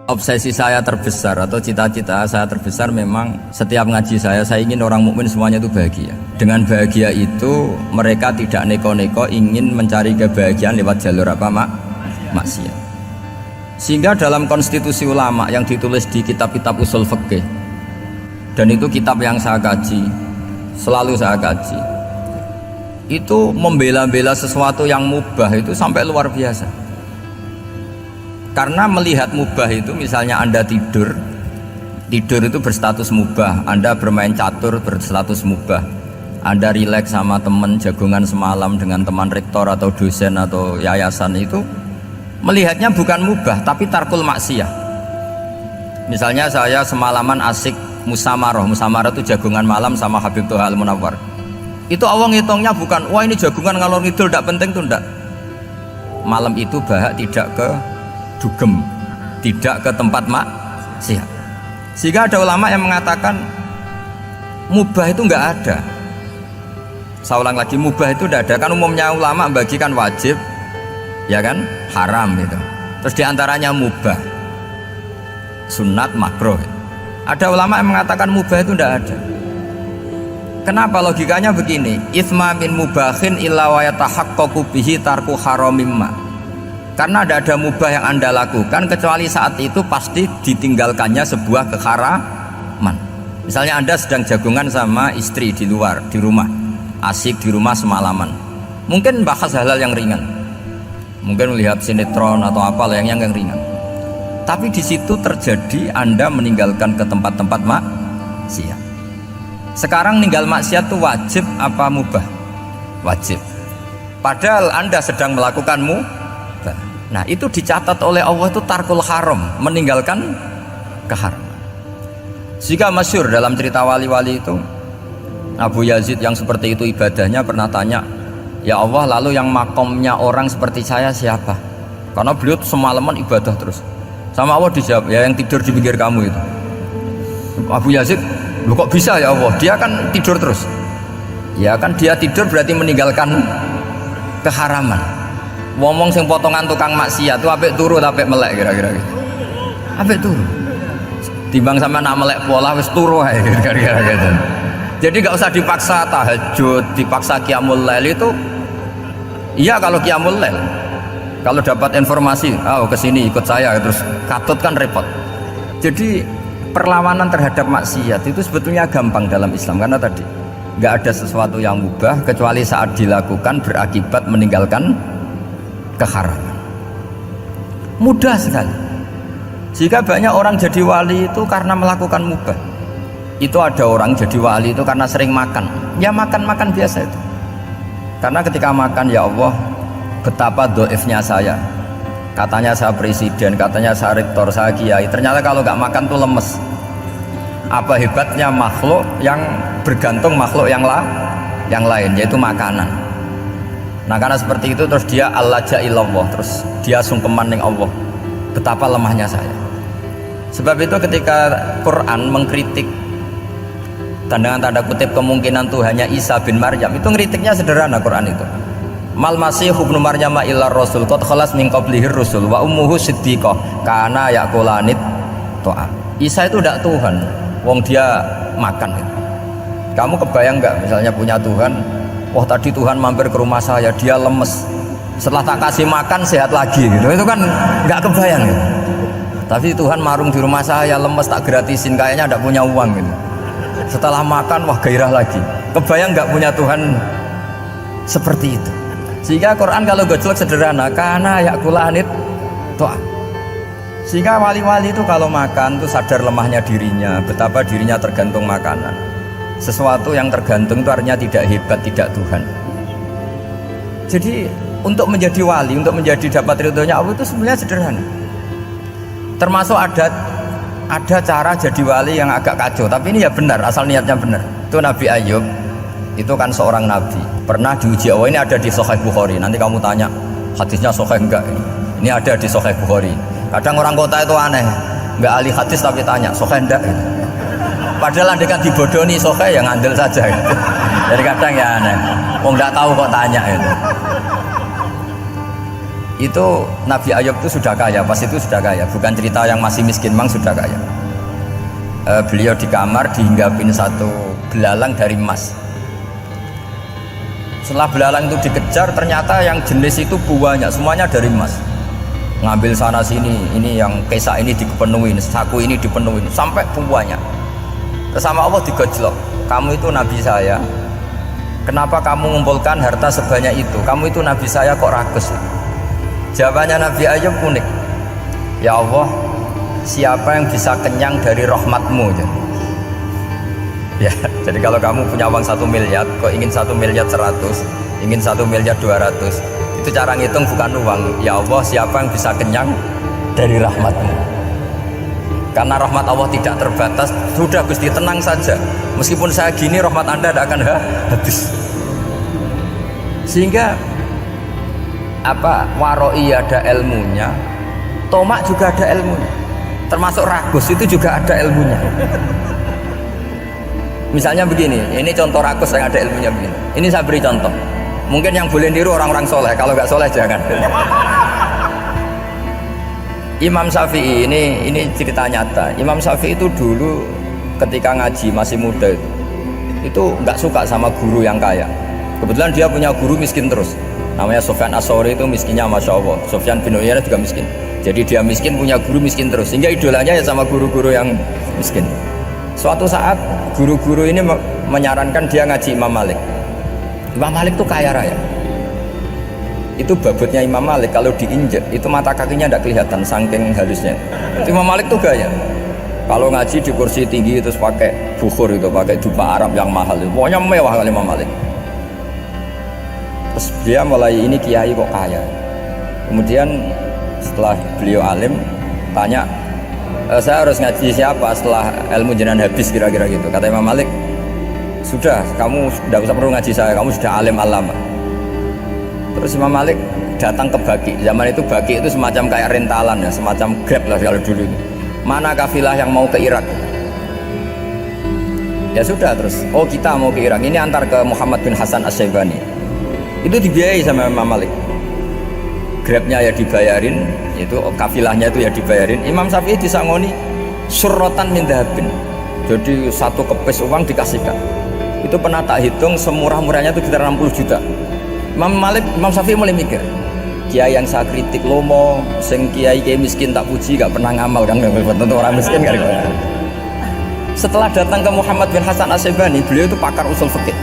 Obsesi saya terbesar atau cita-cita saya terbesar memang setiap ngaji saya ingin orang mukmin semuanya itu bahagia. Dengan bahagia itu mereka tidak neko-neko ingin mencari kebahagiaan lewat jalur apa maksiat. Sehingga dalam konstitusi ulama yang ditulis di kitab-kitab usul fikih, dan itu kitab yang saya kaji, selalu saya kaji, itu membela-bela sesuatu yang mubah itu sampai luar biasa. Karena melihat mubah itu, misalnya Anda tidur itu berstatus mubah, Anda bermain catur berstatus mubah, Anda rileks sama teman jagungan semalam dengan teman rektor atau dosen atau yayasan, itu melihatnya bukan mubah tapi tarkul maksiyah. Misalnya saya semalaman asik musamarah itu jagungan malam sama Habib Toha Al-Munawwar, itu Allah ngitungnya bukan wah ini jagungan ngalor ngidul tidak penting tuh, enggak. Malam itu bahak tidak ke dugem, tidak ke tempat maksiat. Sehingga ada ulama yang mengatakan mubah itu enggak ada. Saya ulang lagi, mubah itu tidak ada. Kan umumnya ulama membagikan wajib, ya kan, haram itu. Terus diantaranya mubah, sunat, makruh. Ada ulama yang mengatakan mubah itu tidak ada. Kenapa? Logikanya begini, itsma min mubahin illa wa yatahaqqaqu bihi tarku haramimma. Karena tidak ada mubah yang Anda lakukan kecuali saat itu pasti ditinggalkannya sebuah keharaman. Misalnya Anda sedang jagungan sama istri di luar, di rumah, asik di rumah semalaman, mungkin bahas hal-hal yang ringan, mungkin melihat sinetron atau apa yang ringan. Tapi di situ terjadi Anda meninggalkan ke tempat-tempat maksiat. Sekarang ninggal maksiat itu wajib apa mubah? Wajib. Padahal Anda sedang melakukan mubah. Nah itu dicatat oleh Allah itu tarkul haram, meninggalkan keharaman. Jika masyhur dalam cerita wali-wali itu, Abu Yazid yang seperti itu ibadahnya pernah tanya, ya Allah, lalu yang makomnya orang seperti saya siapa? Karena beliau semalaman ibadah terus. Sama Allah dijawab, ya yang tidur di pinggir kamu itu. Abu Yazid, lu kok bisa ya Allah? Dia kan tidur terus. Ya kan dia tidur berarti meninggalkan keharaman. Ngomong sing potongan tukang maksiat tuh apik turu apik melek kira-kira gitu. Apik turu. Timbang sama nak melek pola wis turu ae kira-kira gitu. Jadi enggak usah dipaksa tahajud, dipaksa qiyamul lail itu. Iya kalau qiyamul lail. Kalau dapat informasi, ke sini ikut saya terus katut kan repot. Jadi perlawanan terhadap maksiat itu sebetulnya gampang dalam Islam karena tadi enggak ada sesuatu yang mubah kecuali saat dilakukan berakibat meninggalkan keharaman. Mudah sekali. Jika banyak orang jadi wali itu karena melakukan mubah. Itu ada orang jadi wali itu karena sering makan. Ya makan biasa itu. Karena ketika makan, ya Allah, betapa doifnya saya. Katanya saya presiden, katanya saya rektor, saya kiai. Ternyata kalau nggak makan tuh lemes. Apa hebatnya makhluk yang bergantung makhluk yang lain, yaitu makanan. Nah karena seperti itu terus dia al-laja'illallah, terus dia sungkeman ning Allah, betapa lemahnya saya. Sebab itu ketika Quran mengkritik dengan tanda kutip kemungkinan Tuhannya Isa bin Maryam, itu ngeritiknya sederhana. Quran itu mal masihu ibnu maryam illa rasul qad khalas min qablihir rusul wa ummuhu siddiqah kana yaqulanit to'a. Isa itu tidak Tuhan, wong dia makan gitu. Kamu kebayang nggak misalnya punya Tuhan, wah tadi Tuhan mampir ke rumah saya, dia lemes, setelah tak kasih makan sehat lagi gitu. Itu kan nggak kebayang gitu. Tapi Tuhan marung di rumah saya, lemes tak gratisin, kayaknya tidak punya uang gitu. Setelah makan wah gairah lagi. Kebayang nggak punya Tuhan seperti itu. Sehingga Quran kalau gojlok sederhana, karena yakulanit to'a. Sehingga wali-wali itu kalau makan tuh sadar lemahnya dirinya, betapa dirinya tergantung makanan. Sesuatu yang tergantung itu artinya tidak hebat, tidak Tuhan. Jadi untuk menjadi wali, untuk menjadi dapat ridhonya Allah itu sebenarnya sederhana. Termasuk ada cara jadi wali yang agak kacau, tapi ini ya benar, asal niatnya benar. Itu Nabi Ayub, itu kan seorang nabi, pernah diuji Allah. Ini ada di Sahih Bukhari. Nanti kamu tanya hadisnya sahih enggak? Ini ada di Sahih Bukhari. Kadang orang kota itu aneh, enggak ahli hadis tapi tanya sahih enggak? Padahal andekan dibodoni sahih ya ngandel saja gitu. Jadi kadang ya aneh, wong enggak tahu kok tanya gitu. Itu Nabi Ayub itu sudah kaya, pas itu sudah kaya, bukan cerita yang masih miskin, memang sudah kaya. Beliau di kamar dihinggapin satu belalang dari emas. Setelah belalang itu dikejar, ternyata yang jenis itu banyak, semuanya dari emas. Ngambil sana sini, ini yang kesak ini dipenuhin, saku ini dipenuhin, sampai banyak. Sama Allah digojlok, kamu itu Nabi saya, kenapa kamu mengumpulkan harta sebanyak itu? Kamu itu Nabi saya kok rakus? Jawabannya Nabi Ayub unik. Ya Allah, siapa yang bisa kenyang dari rahmatmu? Ya, jadi kalau kamu punya uang 1 miliar, kok ingin 1 miliar 100, ingin 1 miliar 200, itu cara ngitung bukan uang. Ya Allah, siapa yang bisa kenyang dari rahmatmu? Karena rahmat Allah tidak terbatas. Sudah Gusti, tenang saja, meskipun saya gini, rahmat Anda tidak akan habis. Sehingga waroi ada ilmunya, tomak juga ada ilmunya, termasuk ragus itu juga ada ilmunya. Misalnya begini, ini contoh ragus yang ada ilmunya begini. Ini saya beri contoh, mungkin yang boleh niru orang-orang soleh, kalau nggak soleh jangan. Imam Syafi'i, ini cerita nyata. Imam Syafi'i itu dulu ketika ngaji masih muda itu nggak suka sama guru yang kaya. Kebetulan dia punya guru miskin terus, namanya Sufyan As-Tsauri, itu miskinnya Masya Allah. Sufyan bin Uyainah juga miskin, jadi dia miskin punya guru miskin terus, sehingga idolanya ya sama guru-guru yang miskin. Suatu saat guru-guru ini menyarankan dia ngaji Imam Malik. Imam Malik tuh kaya raya, itu babutnya Imam Malik kalau diinjek itu mata kakinya tidak kelihatan saking halusnya. Imam Malik tuh gaya, kalau ngaji di kursi tinggi terus pakai bukhur, itu pakai dupa Arab yang mahal, pokoknya mewah kali Imam Malik. Terus dia mulai, ini kiai kok kaya. Kemudian setelah beliau alim, tanya, saya harus ngaji siapa setelah ilmu jenengan habis, kira-kira gitu. Kata Imam Malik, sudah, kamu tidak usah perlu ngaji saya, kamu sudah alim alama. Terus Imam Malik datang ke Baki. Zaman itu Baki itu semacam kayak rentalan ya, semacam Grab lah kalau dulu. Mana kafilah yang mau ke Irak? Ya sudah, terus oh kita mau ke Irak, ini antar ke Muhammad bin Hasan As-Syaibani. Itu dibiayai sama Imam Malik. Grabnya ya dibayarin, itu kafilahnya itu ya dibayarin. Imam Syafi'i disangoni surrotan min dhahabin. Jadi satu kepes uang dikasihkan. Itu pernah tak hitung semurah-murahnya itu sekitar 60 juta. Imam Syafi'i mulai mikir, kiai yang saya kritik lomo, sing kiai miskin tak puji, gak pernah ngamal kan, tentu orang miskin kan. Setelah datang ke Muhammad bin Hasan As-Syaibani, beliau itu pakar usul fikih,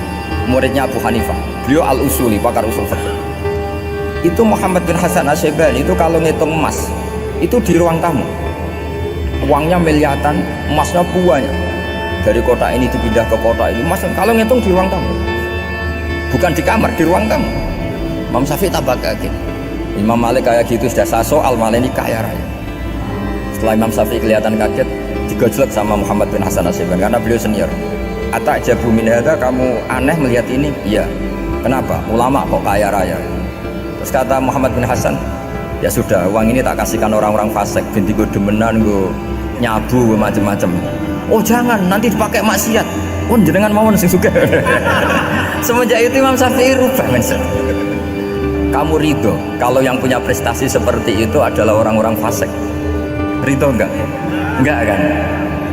muridnya Abu Hanifah. Beliau al-usuli, pakar usul fikih. Itu Muhammad bin Hasan As-Syaibani itu kalau ngitung emas itu di ruang tamu, uangnya miliaran, emasnya banyak, dari kota ini dipindah ke kota ini, emas kalau ngitung di ruang tamu, bukan di kamar, di ruang tamu. Imam Syafi'i tambah kaget, Imam Malik kayak gitu sudah saya soal, malah ini kaya raya. Setelah Imam Syafi'i kelihatan kaget, digojlok sama Muhammad bin Hasan As-Syaibani karena beliau senior. Atajabu min hadza, kamu aneh melihat ini? Iya. Kenapa? Ulama kok kaya raya? Terus kata Muhammad bin Hasan, ya sudah, uang ini tak kasihkan orang-orang fasik, binti gue demenan, gue nyabu, gue macem-macem. Oh jangan, nanti dipakai maksiat. Oh jenengan mawon sing suka. Semenjak itu Imam Syafi'i rubah mindset. Kamu ridho kalau yang punya prestasi seperti itu adalah orang-orang fasik? Ridho enggak? Enggak kan?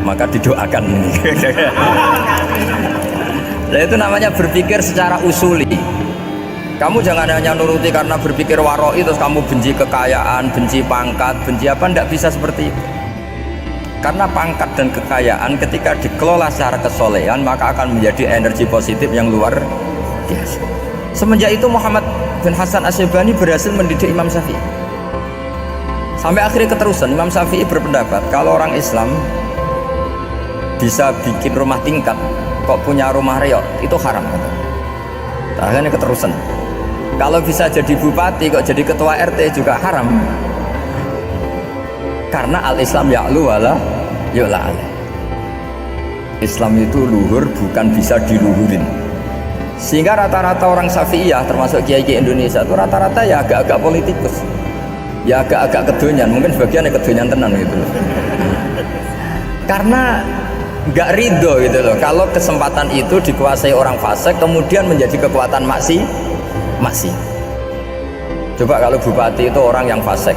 Maka didoakan ini. Nah itu namanya berpikir secara usuli. Kamu jangan hanya nuruti karena berpikir waroi terus kamu benci kekayaan, benci pangkat, benci apa, enggak bisa seperti itu. Karena pangkat dan kekayaan ketika dikelola secara kesolehan maka akan menjadi energi positif yang luar biasa. Semenjak itu Muhammad bin Hasan As-Syaibani berhasil mendidik Imam Syafi'i. Sampai akhirnya keterusan, Imam Syafi'i berpendapat kalau orang Islam bisa bikin rumah tingkat kok punya rumah reot itu haram. Akhirnya keterusan, kalau bisa jadi bupati kok jadi ketua RT juga haram. Karena al-Islam ya'lu wala yu'la. Islam itu luhur, bukan bisa diluhurin. Sehingga rata-rata orang Syafi'iyah termasuk kiai-kiai Indonesia itu rata-rata ya agak-agak politikus, ya agak-agak kedonyan, mungkin sebagian ya kedonyan tenan gitu. Karena nggak ridho gitu loh kalau kesempatan itu dikuasai orang fasik kemudian menjadi kekuatan maksi. Coba kalau bupati itu orang yang fasik,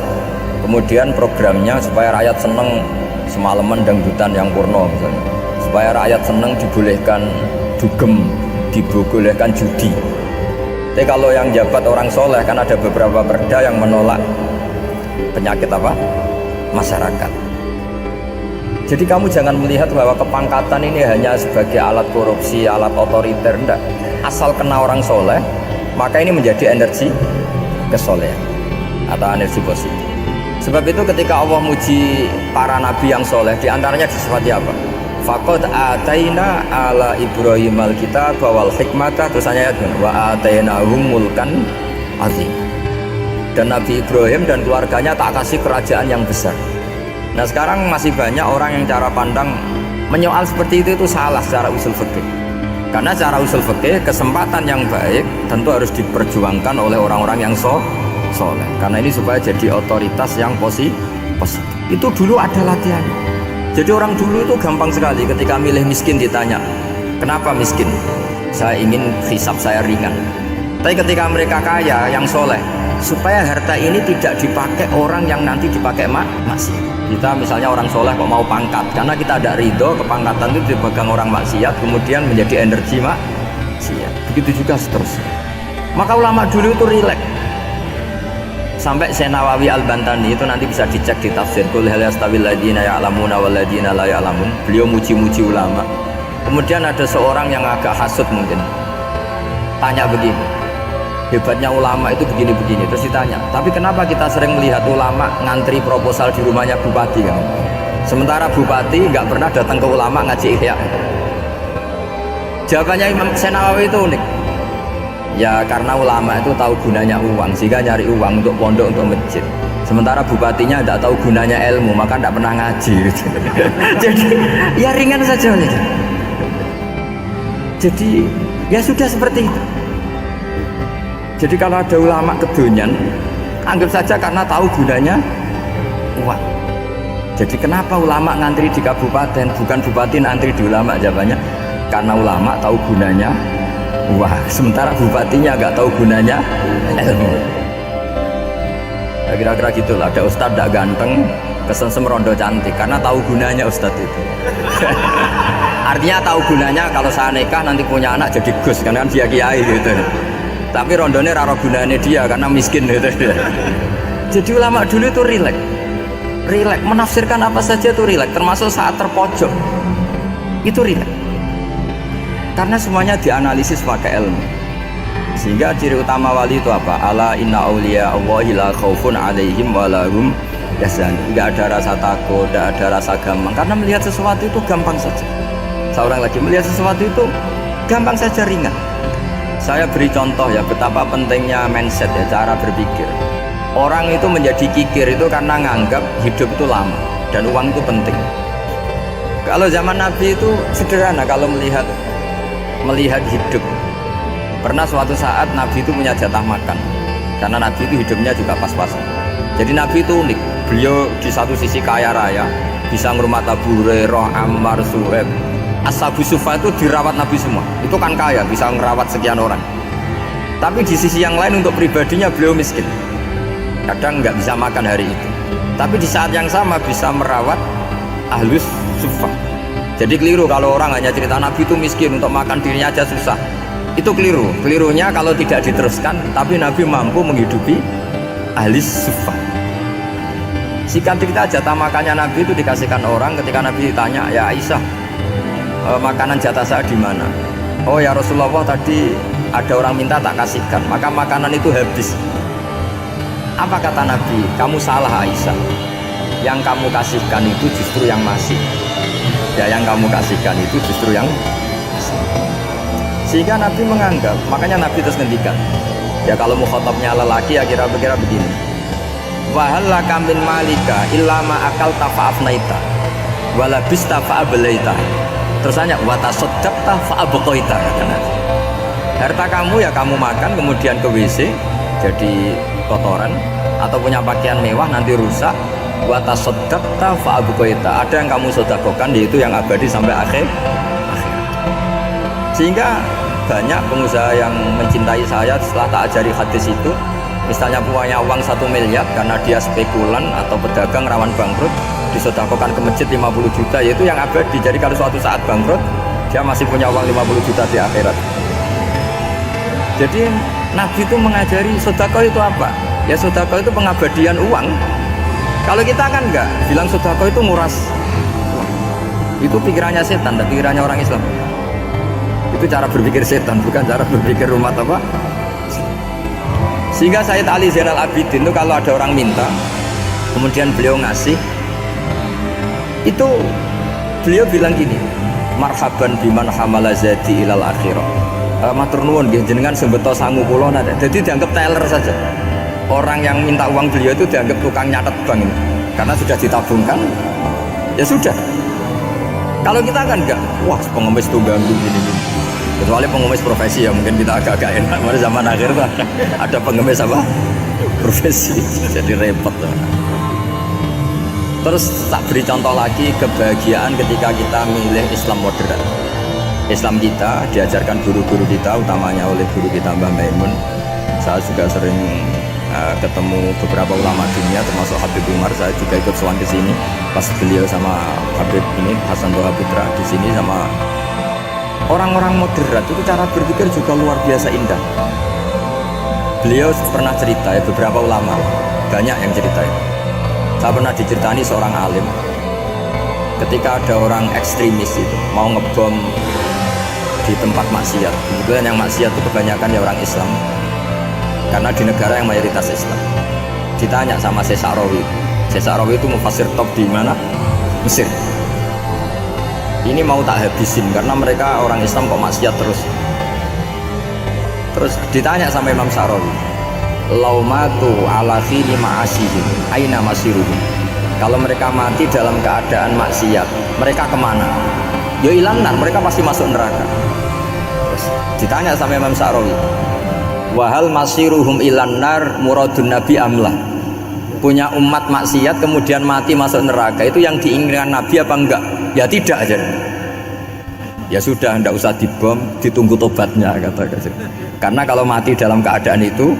kemudian programnya supaya rakyat seneng semalaman dangdutan yang porno misalnya, supaya rakyat seneng dibolehkan dugem, dibolehkan judi. Tapi kalau yang jabat orang soleh kan ada beberapa perda yang menolak penyakit apa? Masyarakat. Jadi kamu jangan melihat bahwa kepangkatan ini hanya sebagai alat korupsi, alat otoriter, enggak. Asal kena orang soleh, maka ini menjadi energi kesolehan atau energi positif. Sebab itu ketika Allah muji para nabi yang soleh, diantaranya disifati apa? Faqad ataina ala Ibrahim al-kitab wal hikmata, terus ayat wa atainahum mulkan azim. Dan Nabi Ibrahim dan keluarganya tak kasih kerajaan yang besar. Nah sekarang masih banyak orang yang cara pandang menyoal seperti itu salah secara usul fikih. Karena secara usul fikih kesempatan yang baik tentu harus diperjuangkan oleh orang-orang yang soleh. Karena ini supaya jadi otoritas yang positif. Itu dulu ada latihannya. Jadi orang dulu itu gampang sekali ketika milih miskin ditanya, kenapa miskin? Saya ingin hisab saya ringan. Tapi ketika mereka kaya yang soleh, supaya harta ini tidak dipakai orang yang nanti dipakai maksiat. Kita misalnya orang soleh kok mau pangkat, karena kita ada ridho kepangkatan itu dipegang orang maksiat, kemudian menjadi energi maksiat. Begitu juga seterusnya. Maka ulama dulu itu rileks. Sampai Syekh Nawawi Al-Bantani itu nanti bisa dicek di tafsir Qul hal yastawil ladzina ya'lamuna wal ladzina la ya'lamun. Beliau muji-muji ulama. Kemudian ada seorang yang agak hasut mungkin, tanya begini, hebatnya ulama itu begini-begini. Terus ditanya, tapi kenapa kita sering melihat ulama ngantri proposal di rumahnya bupati kan? Sementara bupati nggak pernah datang ke ulama ngaji ihya. Jawabannya Imam Syekh Nawawi itu unik. Ya karena ulama itu tahu gunanya uang, sehingga nyari uang untuk pondok, untuk masjid. Sementara bupatinya tidak tahu gunanya ilmu, maka tidak pernah ngaji. Jadi ya ringan saja. Jadi ya sudah seperti itu. Jadi kalau ada ulama kedonyan, anggap saja karena tahu gunanya uang. Jadi kenapa ulama ngantri di kabupaten, bukan bupati ngantri di ulama? Jawabannya karena ulama tahu gunanya wah, sementara bupatinya agak tahu gunanya ilmu. Ya, kira-kira gitulah. Ada ustadz tidak ganteng, kesensem rondo cantik, karena tahu gunanya ustadz itu. Artinya tahu gunanya kalau saya nikah nanti punya anak jadi gus, karena kan dia kiai gitu. Tapi rondonya raro gunanya dia karena miskin gitu. Jadi ulama dulu itu rileks, menafsirkan apa saja itu rileks, termasuk saat terpojok itu rileks. Karena semuanya dianalisis pakai ilmu. Sehingga ciri utama wali itu apa? Ala inna awliya Allahi la khaufun alaihim walahum yahzanun. Enggak ada rasa takut, enggak ada rasa gampang. Karena melihat sesuatu itu gampang saja. Seorang lagi melihat sesuatu itu gampang saja, ringan. Saya beri contoh ya betapa pentingnya mindset ya, cara berpikir. Orang itu menjadi kikir itu karena nganggap hidup itu lama dan uang itu penting. Kalau zaman Nabi itu sederhana kalau melihat hidup. Pernah suatu saat Nabi itu punya jatah makan, karena Nabi itu hidupnya juga pas-pasan. Jadi Nabi itu unik. Beliau di satu sisi kaya raya, bisa ngurmat Abu Hurairah, Ammar, Suhaib, Ashabu Sufa itu dirawat Nabi semua. Itu kan kaya, bisa ngerawat sekian orang. Tapi di sisi yang lain untuk pribadinya beliau miskin. Kadang nggak bisa makan hari itu. Tapi di saat yang sama bisa merawat Ahlus Sufa. Jadi keliru kalau orang hanya cerita Nabi itu miskin, untuk makan dirinya aja susah. Itu keliru. Kelirunya kalau tidak diteruskan, tapi Nabi mampu menghidupi ahli sufa. Sikat cerita jatah makannya Nabi itu dikasihkan orang ketika Nabi ditanya, ya Aisyah, makanan jatah saya di mana? Oh ya Rasulullah, tadi ada orang minta tak kasihkan, maka makanan itu habis. Apa kata Nabi? Kamu salah Aisyah. Yang kamu kasihkan itu justru yang masih. Ya yang kamu kasihkan itu justru yang masih. Sehingga Nabi menganggap, makanya Nabi terus ngendikan, ya kalau mukhatabnya lelaki ya kira-kira begini, wahallaka min malika illa ma akalta fa'afnaita walabista fa'ablaita. Terus tanya watasaddaqta fa'abqaita. Harta kamu ya kamu makan kemudian ke WC jadi kotoran, atau punya pakaian mewah nanti rusak. Watasaddaqta fa'abqaita. Ada yang kamu sedekahkan, yaitu yang abadi sampai akhir. Sehingga banyak pengusaha yang mencintai saya setelah tak ajari hadis itu, misalnya punya uang 1 miliar karena dia spekulan atau pedagang rawan bangkrut, disedekahkan ke masjid 50 juta, yaitu yang abadi. Jadi kalau suatu saat bangkrut, dia masih punya uang 50 juta di akhirat. Jadi Nabi itu mengajari sedekah itu apa? Ya sedekah itu pengabadian uang. Kalau kita kan enggak, bilang sedekah itu nguras uang. Itu pikirannya setan dan pikirannya orang Islam. Itu cara berpikir setan, bukan cara berpikir umat apa. Sehingga Sayyid Ali Zainal Abidin itu kalau ada orang minta, kemudian beliau ngasih, itu beliau bilang gini, marhaban biman hamala zadi ilal akhirah. Matur nuwun nggih jenengan sembeto sangu kula nate. Jadi dianggap teller saja. Orang yang minta uang beliau itu dianggap tukang nyatet bank ini. Karena sudah ditabungkan, ya sudah. Kalau kita kan enggak, wah pengemis tuh ganggu gini. Kecuali pengemis profesi ya mungkin kita agak-agak enak. Pada zaman akhir tuh ada pengemis apa? Profesi. Jadi repot tuh. Terus tak beri contoh lagi kebahagiaan ketika kita milih Islam modern. Islam kita diajarkan guru-guru kita, utamanya oleh guru kita Mbah Maimun. Saya juga sering ketemu beberapa ulama dunia, termasuk Habib Umar. Saya juga ikut sowan ke sini pas beliau sama Habib ini Hasan Toha Putra di sini sama orang-orang moderat. Itu cara berpikir juga luar biasa indah. Beliau pernah cerita ya, beberapa ulama banyak yang cerita ya. Saya pernah diceritani seorang alim ketika ada orang ekstremis itu mau ngebom di tempat maksiat. Kebetulan yang maksiat itu kebanyakan ya orang Islam, karena di negara yang mayoritas Islam. Ditanya sama Syekh Sa'rawi. Syekh Sa'rawi itu mufassir top di mana? Mesir. Ini mau tak habisin karena mereka orang Islam kok maksiat terus. Terus ditanya sama Imam Sa'rawi, laumatu ala khini ma'asihim aina masiruhum. Kalau mereka mati dalam keadaan maksiat, mereka kemana? Ya ilanar, mereka pasti masuk neraka. Terus ditanya sama Imam Sa'rawi, wahal masiruhum ilanar muradun nabi amlah. Punya umat maksiat kemudian mati masuk neraka, itu yang diinginkan Nabi apa enggak? Ya tidak aja. Ya sudah, enggak usah dibom, ditunggu tobatnya kata. Karena kalau mati dalam keadaan itu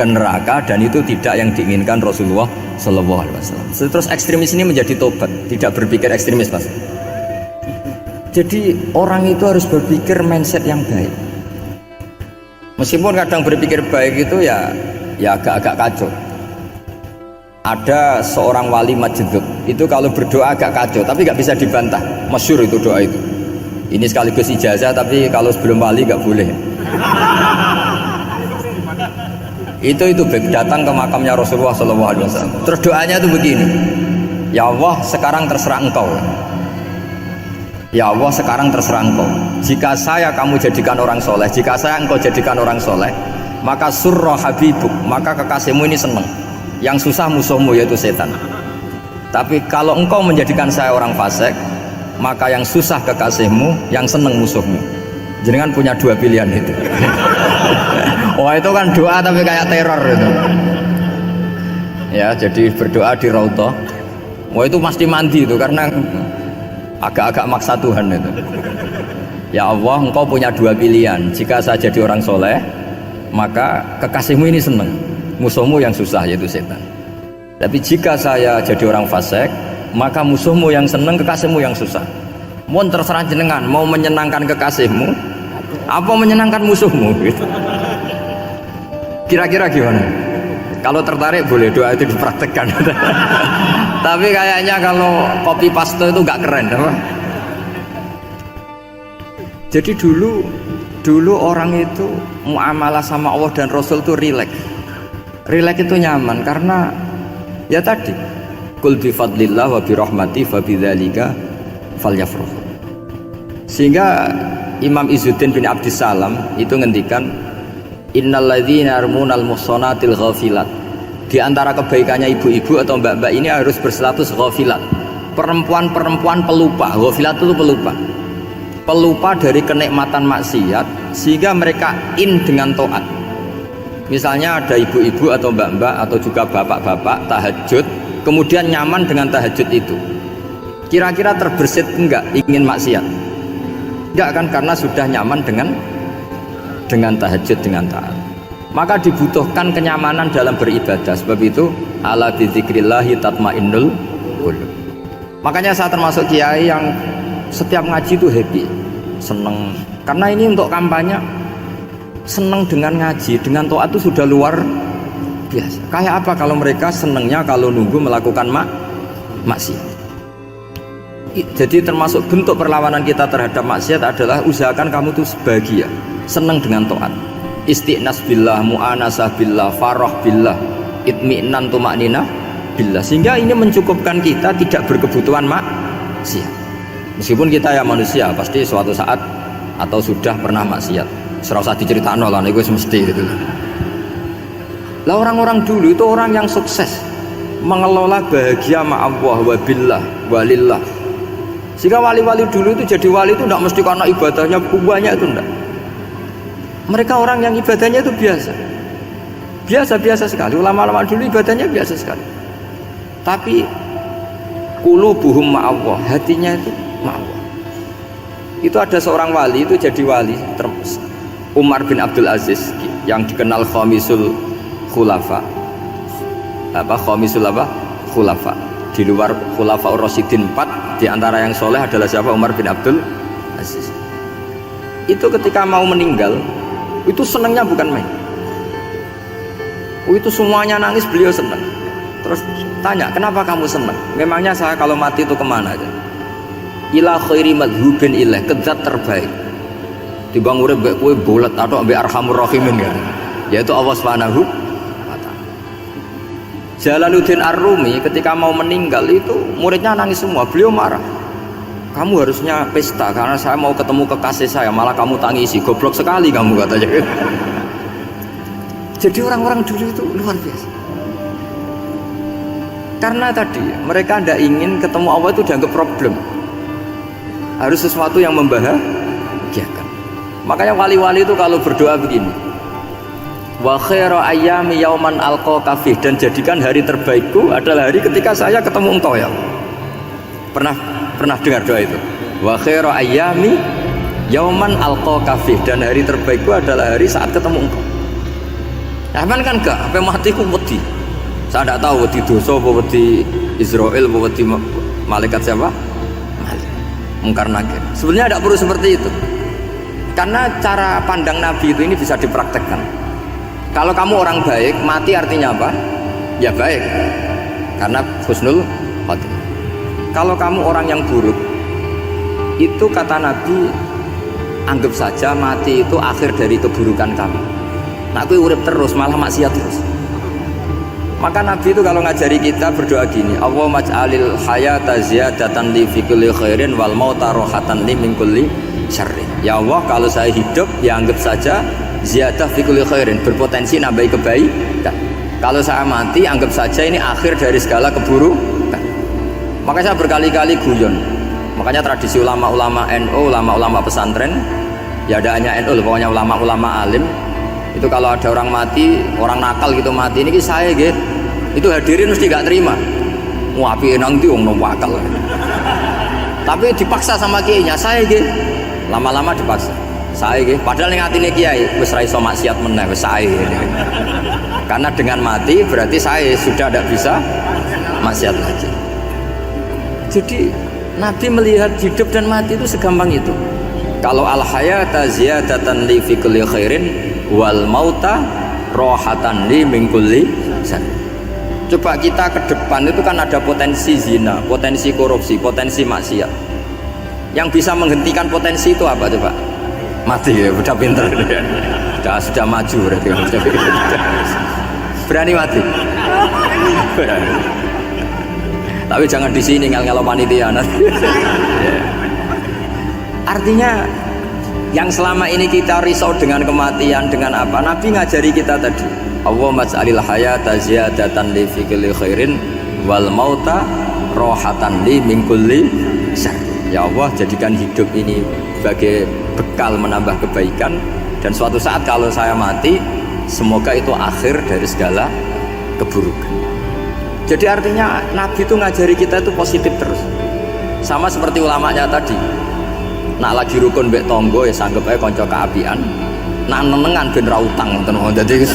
ke neraka, dan itu tidak yang diinginkan Rasulullah Shallallahu Alaihi Wasallam. Terus ekstremis ini menjadi tobat, tidak berpikir ekstremis mas. Jadi orang itu harus berpikir mindset yang baik. Meskipun kadang berpikir baik itu ya agak-agak kacau. Ada seorang wali Majnun itu kalau berdoa agak kacau, tapi nggak bisa dibantah. Masyhur itu doa itu. Ini sekaligus ijazah, tapi kalau sebelum wali nggak boleh. Itu datang ke makamnya Rasulullah SAW. Terus doanya itu begini, ya Allah sekarang terserah engkau. Ya Allah sekarang terserah engkau. Jika saya kamu jadikan orang soleh, jika saya engkau jadikan orang soleh, maka surra habibuk, maka kekasihmu ini senang. Yang susah musuhmu yaitu setan. Tapi kalau engkau menjadikan saya orang fasik, maka yang susah kekasihmu, yang senang musuhmu. Jenengan punya dua pilihan itu. Wah itu kan doa tapi kayak teror itu. Ya jadi berdoa di Raudhah. Wah itu pasti mandi itu karena agak-agak maksa Tuhan itu. Ya Allah engkau punya dua pilihan. Jika saya jadi orang soleh, maka kekasihmu ini senang, musuhmu yang susah yaitu setan. Tapi jika saya jadi orang fasik, maka musuhmu yang senang, kekasihmu yang susah. Mohon terserah jenengan, mau menyenangkan kekasihmu apa menyenangkan musuhmu gitu. Kira-kira gimana? Kalau tertarik boleh doa itu dipraktekkan. Tapi kayaknya kalau copy paste itu nggak keren apa? Jadi dulu orang itu muamalah sama Allah dan Rasul itu rileks. Rileks itu nyaman karena ya tadi kul bi fadlillah wa bi rahmati fa bidzalika falyafrah. Sehingga Imam Izzuddin bin Abdissalam itu ngendikan innalladzina yarmunal muhsanatil ghafilat. Di antara kebaikannya ibu-ibu atau mbak-mbak ini harus berstatus ghafilat. Perempuan-perempuan pelupa. Ghafilat itu pelupa. Pelupa dari kenikmatan maksiat sehingga mereka dengan taat. Misalnya ada ibu-ibu atau mbak-mbak atau juga bapak-bapak tahajud, kemudian nyaman dengan tahajud itu. Kira-kira terbersit enggak ingin maksiat? Enggak kan, karena sudah nyaman dengan tahajud, dengan taat. Maka dibutuhkan kenyamanan dalam beribadah. Sebab itu ala bidzikrillahi tatmainnul qulub. Makanya saya termasuk kiai yang setiap ngaji itu happy, seneng. Karena ini untuk kampanye, seneng dengan ngaji, dengan taat itu sudah luar biasa. Kayak apa kalau mereka senengnya kalau nunggu melakukan maksiat. Jadi termasuk bentuk perlawanan kita terhadap maksiat adalah usahakan kamu tuh bahagia, seneng dengan taat. Istiqnas billah, mu'anasah billah, farah billah, itmi'nan tumakninah billah. Sehingga ini mencukupkan kita tidak berkebutuhan maksiat. Meskipun kita ya manusia, pasti suatu saat atau sudah pernah maksiat. Serasa diceritakan lah, itu mesti gitu. Lah orang-orang dulu itu orang yang sukses mengelola bahagia ma'allah wa billah walillah. Sehingga wali-wali dulu itu jadi wali itu tidak mesti karena ibadahnya banyak, itu enggak. Mereka orang yang ibadahnya itu biasa sekali. Ulama-ulama dulu ibadahnya biasa sekali. Tapi qulubuhum ma'allah, hatinya itu ma'allah. Itu ada seorang wali itu jadi wali, Umar bin Abdul Aziz, yang dikenal khamisul khulafa. Khulafa. Di luar khulafa Rasyidin 4, di antara yang soleh adalah siapa? Umar bin Abdul Aziz. Itu ketika mau meninggal, itu senangnya bukan main. Itu semuanya nangis, beliau senang. Terus tanya, kenapa kamu senang? Memangnya saya kalau mati itu kemana aja? Ila khairi madhubin ilah, ke zat terbaik. Dibang urip mbek kowe bolet atau mbek arhamur rahimin kan. Yaitu Allah Subhanahu wa taala. Jalaluddin Ar-Rumi ketika mau meninggal itu muridnya nangis semua, beliau marah. Kamu harusnya pesta karena saya mau ketemu kekasih saya, malah kamu tangisi, goblok sekali kamu, katanya. Jadi orang-orang dulu itu luar biasa. Karena tadi mereka tidak ingin ketemu Allah itu dianggap problem, harus sesuatu yang membahagiakan. Makanya wali-wali itu kalau berdoa begini, wa khairu ayyami yauman alqa kafih, dan jadikan hari terbaikku adalah hari ketika saya ketemu engkau ya. Pernah dengar doa itu? Wa khairu ayyami yauman alqa kafih, dan hari terbaikku adalah hari saat ketemu engkau. Nah, kan enggak, sampai mati ku wedi. Saya tidak tahu wedi dosa apa wedi Israel apa wedi malaikat siapa? Mungkar Nakir. Sebenarnya tidak perlu seperti itu. Karena cara pandang Nabi itu ini bisa dipraktekkan. Kalau kamu orang baik, mati artinya apa? Ya baik. Karena husnul khotimah. Kalau kamu orang yang buruk, itu kata Nabi, anggap saja mati itu akhir dari keburukan kamu. Nah, aku urip terus, malah maksiat terus. Maka Nabi itu kalau ngajari kita berdoa gini, Allahumma ja'alil hayata ziyadatan li fi kulli khairin wal mauta rohatan li min kulli syarrin. Ya Allah, kalau saya hidup, ya anggap saja ziyadah fi kulli khairin, berpotensi nambahi kebaikan. Kalau saya mati, anggap saja ini akhir dari segala keburukan. Maka saya berkali-kali guyon. Makanya tradisi ulama-ulama NU, ulama-ulama pesantren, ya ada hanya NU, pokoknya ulama-ulama alim. Itu kalau ada orang mati, orang nakal gitu mati, ini saya gitu, itu hadirin mesti gak terima. Wapi enang di wong wakal. Tapi dipaksa sama kiainya, saya gitu. Lama-lama dipaksa. Saya gitu. Padahal yang atine kiai wis ra iso maksiat meneh wis saya gitu. Karena dengan mati berarti saya sudah tidak bisa maksiat lagi. Jadi Nabi melihat hidup dan mati itu segampang itu. Kalau al-hayata ziyadatan li fi kulli khairin wal mauta rohatan li min kulli syarr. Coba kita ke depan itu kan ada potensi zina, potensi korupsi, potensi maksiat. Yang bisa menghentikan potensi itu apa coba? Mati ya, udah pinter. Sudah maju berarti. Berani mati. Berani. Tapi jangan di sini ngel-ngelo panitia nanti. Artinya yang selama ini kita risau dengan kematian, dengan apa? Nabi ngajari kita tadi. Allahumma ja'alil hayata ziyadatan li fi kulli khairin wal mauta rohatan li min kulli syarr. Ya Allah, jadikan hidup ini sebagai bekal menambah kebaikan, dan suatu saat kalau saya mati, semoga itu akhir dari segala keburukan. Jadi artinya Nabi itu ngajari kita itu positif terus. Sama seperti ulamanya tadi. Nak lagi rukun mbek tonggo ya sanggep ae kanca keapian. nak nenengan ben ra utang ngoten. Dadi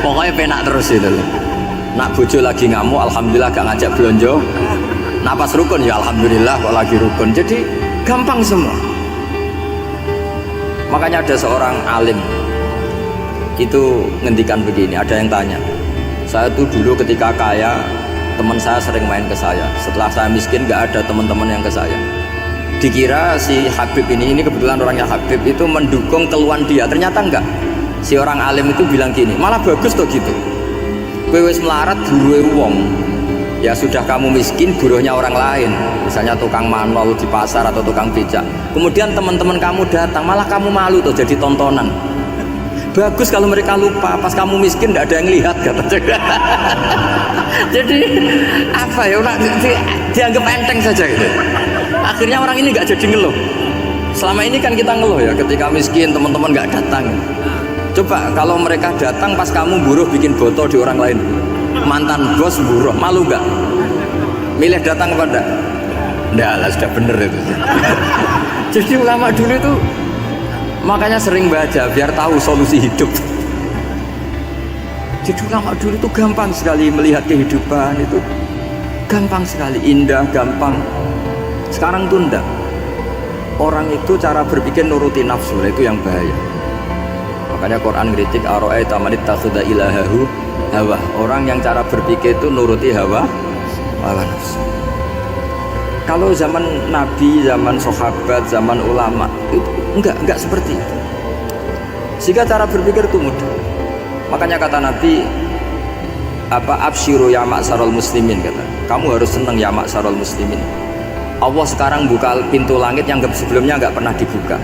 pokoke penak terus itu. Nak bojo lagi ngamuk alhamdulillah gak ngajak blonjo. Nak pas rukun ya alhamdulillah kok lagi rukun. Jadi gampang semua. Makanya ada seorang alim itu ngendikan begini, ada yang tanya, saya tuh dulu ketika kaya teman saya sering main ke saya, setelah saya miskin gak ada teman-teman yang ke saya. Dikira si Habib ini kebetulan orangnya Habib itu mendukung keluhan dia, ternyata enggak. Si orang alim itu bilang gini, malah bagus tuh gitu, kowe wis melarat buruhe wong, ya sudah kamu miskin buruhnya orang lain, misalnya tukang manol di pasar atau tukang becak, kemudian teman-teman kamu datang malah kamu malu tuh jadi tontonan. Bagus kalau mereka lupa pas kamu miskin tidak ada yang lihat kata. Jadi apa ya, dianggap enteng saja gitu. Akhirnya orang ini nggak jadi ngeluh. Selama ini kan kita ngeluh ya ketika miskin teman-teman nggak datang. Coba kalau mereka datang pas kamu buruh bikin foto di orang lain, mantan bos buruh, malu nggak? Milih datang apa enggak? Enggak lah, sudah bener itu. Jadi ulama dulu itu makanya sering baca biar tahu solusi hidup. Jadi ulama dulu itu gampang sekali melihat kehidupan, itu gampang sekali, indah, gampang. Sekarang tuh enggak. Orang itu cara berpikir nuruti nafsu, itu yang bahaya. Makanya Quran kritik ara'aita man ittakhadha ilahahu hawa. Orang yang cara berpikir itu nuruti hawa nafsu. Kalau zaman Nabi, zaman sahabat, zaman ulama itu enggak seperti itu. Sehingga cara berpikir itu mudah. Makanya kata Nabi, absyiru ya ma'syarul muslimin, kata. Kamu harus senang ya ma'syarul muslimin. Allah sekarang buka pintu langit yang sebelumnya enggak pernah dibuka.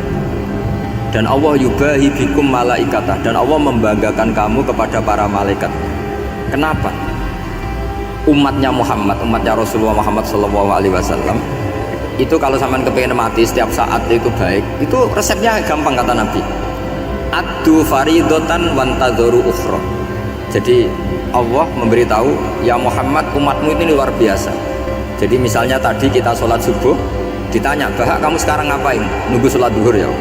Dan Allah yubahi bikum malaikatah, dan Allah membanggakan kamu kepada para malaikat. Kenapa? Umatnya Muhammad, umatnya Rasulullah Muhammad SAW itu kalau sampean kepengen mati setiap saat itu baik, itu resepnya gampang kata Nabi, addu faridotan wantadzoru ukhra. Jadi Allah memberitahu, ya Muhammad, umatmu ini luar biasa. Jadi misalnya tadi kita sholat subuh, ditanya, Bahak kamu sekarang ngapain? Nunggu sholat duhur ya.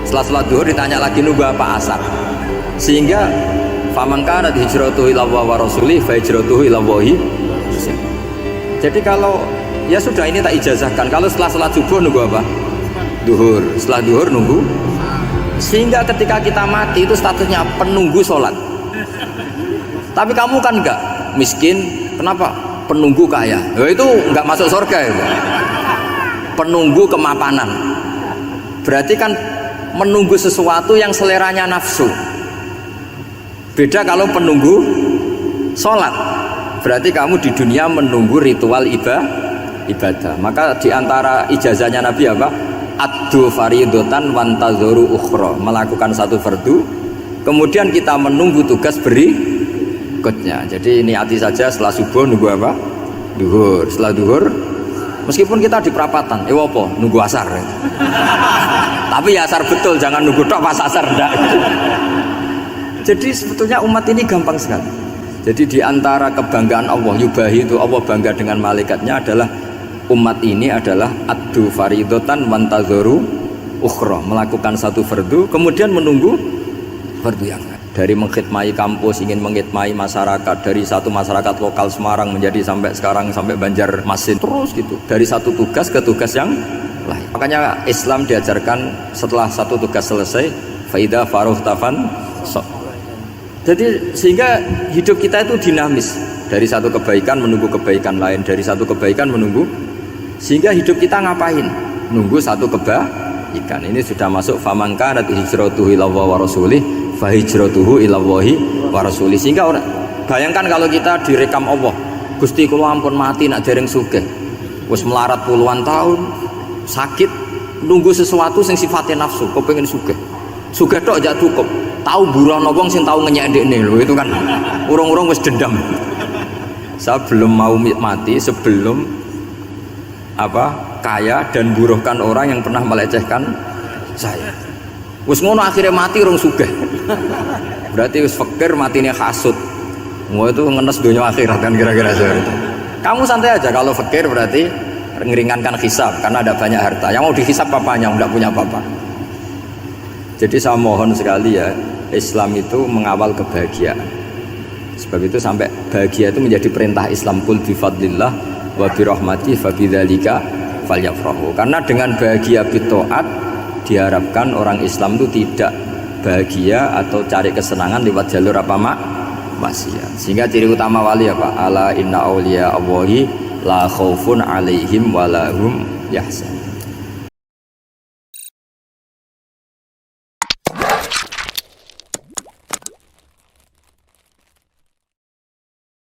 Setelah sholat duhur ditanya lagi, nunggu apa? Asar. Sehingga faman kanat hijratuhu ila Allah wa rasulih fa hijratuhu ila Allah. Jadi kalau ya sudah ini tak ijazahkan, kalau setelah sholat subuh nunggu apa? Duhur. Setelah duhur nunggu. Sehingga ketika kita mati itu statusnya penunggu sholat. Tapi kamu kan enggak, miskin, kenapa? Penunggu kaya. Ya, itu enggak masuk surga ya. Penunggu kemapanan. Berarti kan menunggu sesuatu yang seleranya nafsu. Beda kalau penunggu sholat, berarti kamu di dunia menunggu ritual ibadah. Maka diantara ijazahnya Nabi apa? Addu faridotan wantadzoru ukhra, melakukan satu fardu, kemudian kita menunggu tugas berikutnya. Jadi niati saja setelah subuh nunggu apa? Duhur. Setelah duhur, meskipun kita di perapatan, apa? Nunggu asar. Tapi ya asar betul, jangan nunggu tok pas asar enggak. Jadi sebetulnya umat ini gampang sekali. Jadi diantara kebanggaan Allah, yubahi itu Allah bangga dengan malaikatnya adalah umat ini adalah addu faridotan wantadzoru ukhra, melakukan satu fardu kemudian menunggu fardu yang lain. Dari mengkhidmati kampus, ingin mengkhidmati masyarakat, dari satu masyarakat lokal Semarang menjadi sampai sekarang sampai Banjarmasin, terus gitu, dari satu tugas ke tugas yang lain. Makanya Islam diajarkan setelah satu tugas selesai, faida faruhtafan. Jadi sehingga hidup kita itu dinamis, dari satu kebaikan menunggu kebaikan lain, dari satu kebaikan menunggu, sehingga hidup kita ngapain? Nunggu satu kebaikan. Ini sudah masuk faman kanat hijratuhu ila Allah wa rasulih fa hijratuhu ila Allah wa rasulih. Sehingga orang bayangkan kalau kita direkam Allah, Gusti kula ampun mati nak dereng sugih, wis melarat puluhan tahun, sakit, nunggu sesuatu sing sifatnya nafsu, kepengin sugih tok aja cukup. Tahu burono wong sing tahu ngenyek ndekne lho, itu kan urung-urung wis dendam. Saya belum mau mati sebelum kaya dan buruhkan orang yang pernah melecehkan saya. Wis ngono akhirnya mati urung sugih. Berarti wis fakir matine hasud. Mau itu ngenes dunia akhirat kan kira-kira seperti itu. Kamu santai aja kalau fakir, berarti meringankan hisab karena ada banyak harta. Yang mau dihisab papanya, enggak punya apa-apa. Jadi saya mohon sekali ya, Islam itu mengawal kebahagiaan. Sebab itu sampai bahagia itu menjadi perintah Islam, qul bi fadlillah wa bi rahmati fa bidzalika falyafrahu. Karena dengan bahagia bitaat diharapkan orang Islam itu tidak bahagia atau cari kesenangan lewat jalur apa maksiat. Sehingga ciri utama wali apa? Ala inna auliya Allahi la khaufun alaihim wa lahum yahzanun.